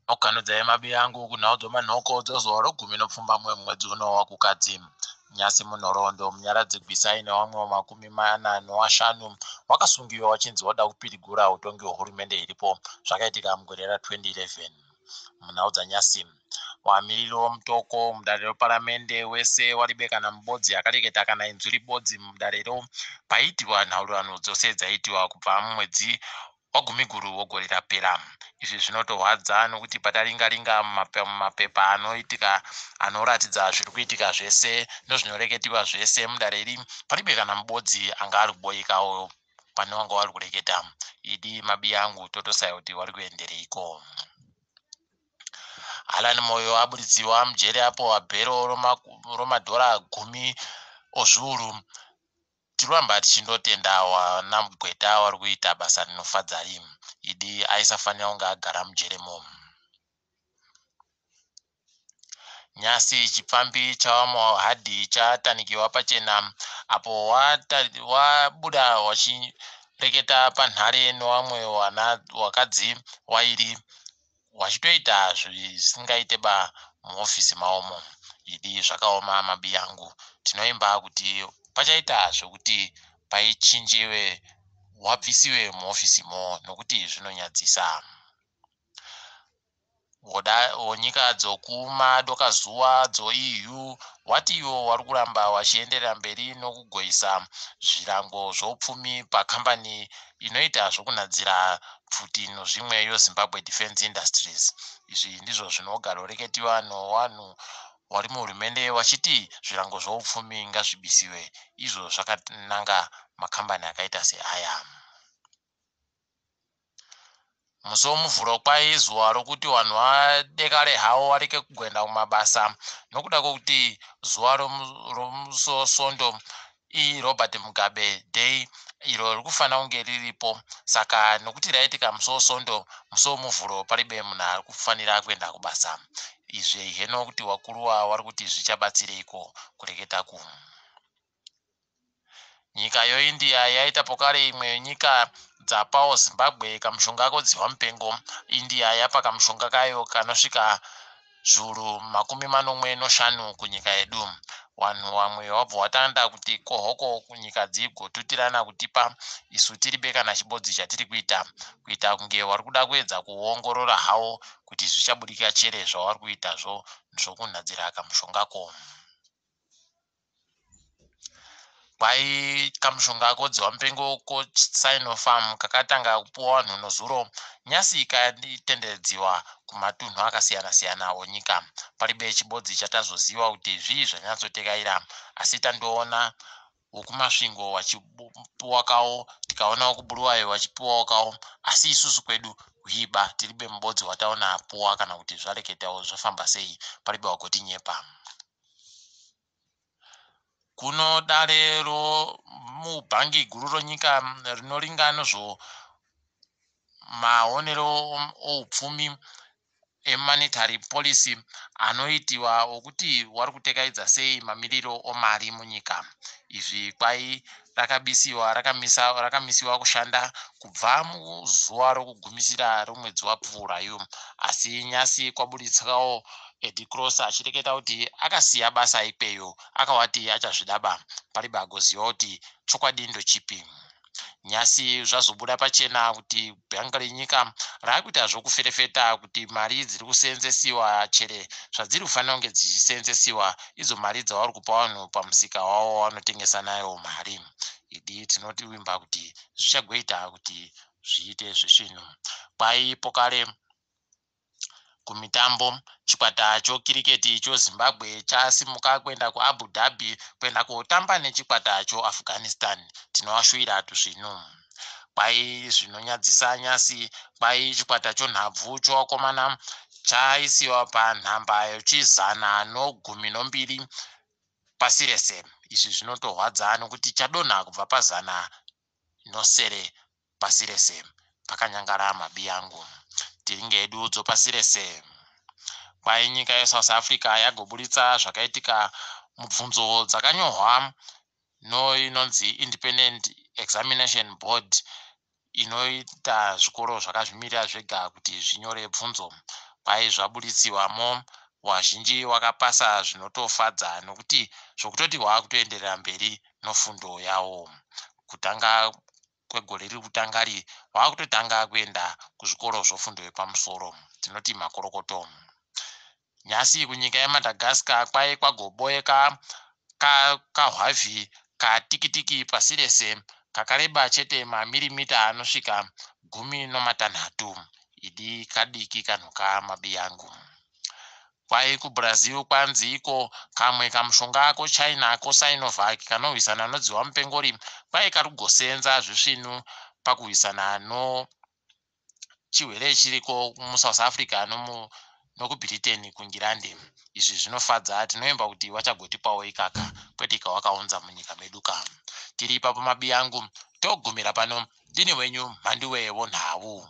Okanudza mabi yangu kunaudzo manhoko dzozuva rogumi nopfumba mwedzi uno wakukadzi nyasi munhoroondo munyaradzi gwisaine wamwe wamakumi mananu wakasungiwa wachinzi wada kupirigura utongi hwehurumende iripo zvakaitika mugore ra2011 munhau dzanyasi wamiriri womutoko mudare reparamende wese waribekana mubodzi akareketa kana inzwi ribodzi mudarero paiitirwa nhaurirano dzose dzaiitiwa kubva mumwedzi wagumiguru wogore rapera. Izvi zvinotorwadza nokuti pataringaringa mumapepa anoitika anoratidza zviri kuitika zvese nezvinoreketiwa zvese mudare iri paribekana mubodzi anga ari kuboekawo pane wanga wari kureketa. Idi mabi yangu totosaya kuti wari kuendereiko. Alan Moyo aburidziwa mujeri apo bhero romadhora 10 ozviuru. Tiramba tichindotenda wanamugweta wari kuita basa rinofadza rimu. Idi aisafanira kunge agara mujeremo. Nyasi chipfambi chawamahadhi chatanikiwa pachena apo wabuda wachireketa panhare newamwe wakadzi wairi wachitoita zvisingaite ba muofisi maomo. Idi zvakaoma mabi yangu. Tinoimba kuti pachaita zvokuti paichinjiwe wabvisiwe muofisimo nokuti zvinonyadzisa. Nyika dzokumadoka zuva dzo-EU wati iwo wari kuramba wachienderera mberi nokugoisa zvirango zvoupfumi pakambani inoita zvokunadzira pfuti nezvimwe yoZimbabwe Defence Industries. Izvi ndizvo zvinogara kureketiwa nevanhu vari muhurumende vachiti zvirango zvoupfumi ngazvibisiwe, izvo zvakananga makambani akaita seaya. Musi womuvhuro kwaizuva rokuti vanhu vadekare havo vareke kugoenda kumabasa nokuda kwokuti zuva romusosondo iRobert Mugabe Day iro riri kufanira kunge riripo. Saka nokuti raitika musosondo, musi womuvhuro paribe munhu ari kufanira kuenda kubasa. Izvi heno kuti wakuruwa vari kuti zvichabatsireiko kureketa kuhu. Nyika yoIndia yaita pokare imwe yenyika dzapawo Zimbabwe kamushonga kodziwa mupengo. India yapa kamushonga kayo kanosvika zviuru 45 kunyika yedu. Vanhu vamwe wabva watanda kuti kohoko kunyika dzigotutirana kutipa isu tiribekana chibodzi chatiri kuita kunge wari kuda kuedza kuongorora hawo kuti zvichabudika chere zvavari kuitazvo zvokunadzira kamushongako. Kwai kamushonga kodziwa mupengo koSinopharm kakatanga kupuwa vanhu nezuro nyasi ikatenderedziwa kumatunhu akasiyana-siyana onyika. Paribe chibodzi chatazoziva kuti zvii zvanyatsotekaira, asi tandoona wokumasvingo wachipuwakawo, tikaonawo kuBuluwayo wachipuwakawo, asi isusu kwedu kuiba tiribe mubodzi wataona apuwa kana kuti zvareketawo zvofamba sei paribe wagotinyepa. Kuno dare mubhangi guru ronyika rinoringa nezvo maonero oupfumi emonetary policy anoitiwa okuti wari kutekaidza sei mamiriro omari munyika. Izvi kwai rakamisiwa kushanda kubva muzuva rokugumisira romwedzi wapfuurayo, asi nyasi kwabuditsikawo Eddie Cross achireketa kuti akasiya basa ikweyo akawati achazvidaba paribe agoziva kuti chokwadi ndochipi. Nyasi zvazobuda pachena kuti bhangi renyika raakuita zvokuferefeta kuti mari dziri kuseenzesiwa chere zvadziri kufanira kunge dzichisenzesiwa idzo mari dzavari kupa vanhu pamusika wavo vanotengesa nayo mari. Idi tinotivimba kuti zvichagoita kuti zviite zvisvinhu. Kwai pokare kumitambo chikwata chokiriketi choZimbabwe chasimuka kuenda kuAbu Dhabi kuenda kotamba nechikwata choAfghanistan. Tinovashuvira tuzvinhu. Kwai zvinonyadzisa nyasi, kwai chikwata chonhabvu chovakomana chaisiwa panhamba ye112 pasi rese. Izvi zvinotorwadza nokuti chadonha kubva pa100 pasi rese. Pakanyangara mabi yangu. Tiringe hedu dzopasi rese. Kwai nyika yeSouth Africa yagoburitsa zvakaitika mubvunzo dzakanyorwa inonzi Independent Examination Board inoita zvikoro zvakazvimirira zvega kuti zvinyore bvunzo. kwai zvabuditsiwamo wazhinji wakapasa zvinotofadza nokuti zvokutoti waakutoenderera mberi nofundo yawo. Kutanga kwegore riri kutangari waakutotanga kuenda kuzvikoro zvofundo yepamusoro, tinoti makorokoto. Nyasi kunyika yeMadagascar kwai kwagoboeka kahwavhi katikitiki pasi rese kakareba chete mamilimita anosvika 16 idi kadiki kanhu kamabiyangu. Kwai kuBrazil kwanzi iko kamwe kamushonga koChina koSinovac kanorwisana nodziwa mupengori kwai karikugosenza zvisvinu pakurwisana chirwere chiriko muSouth Africa nokuBritain kuNgirandi. Izvi zvinofadza, tinoimba kuti wachagotipawo ikaka kwete kawakaunza munyika meduka. Tiri ipapo mabiyangu togumira pano ndini wenyu Mhandiwe Wonhau.